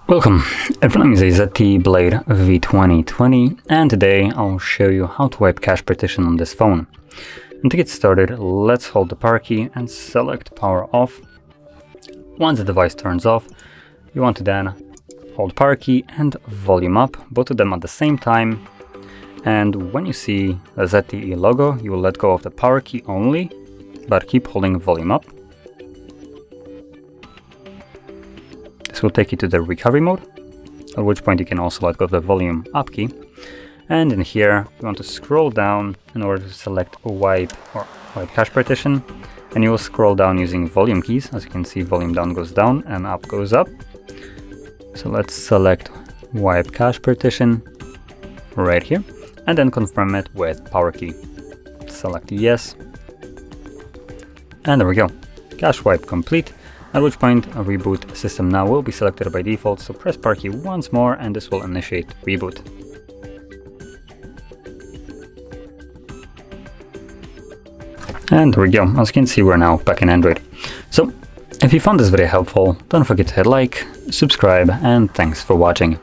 Welcome, in front of me is a ZTE Blade V2020 and today I'll show you how to wipe cache partition on this phone. And to get started, let's hold the power key and select power off. Once the device turns off, you want to then hold power key and volume up, both of them at the same time. And when you see the ZTE logo, you will let go of the power key only, but keep holding volume up. This will take you to the recovery mode, at which point you can also let go of the volume up key. And in here, you want to scroll down in order to select wipe or wipe cache partition. And you will scroll down using volume keys. As you can see, volume down goes down and up goes up. So let's select wipe cache partition right here, and then confirm it with power key. Select yes. And there we go. Cache wipe complete. At which point a reboot system now will be selected by default, so press power key once more and this will initiate reboot. And there we go, as you can see we're now back in Android. So if you found this video helpful, don't forget to hit like, subscribe, and thanks for watching.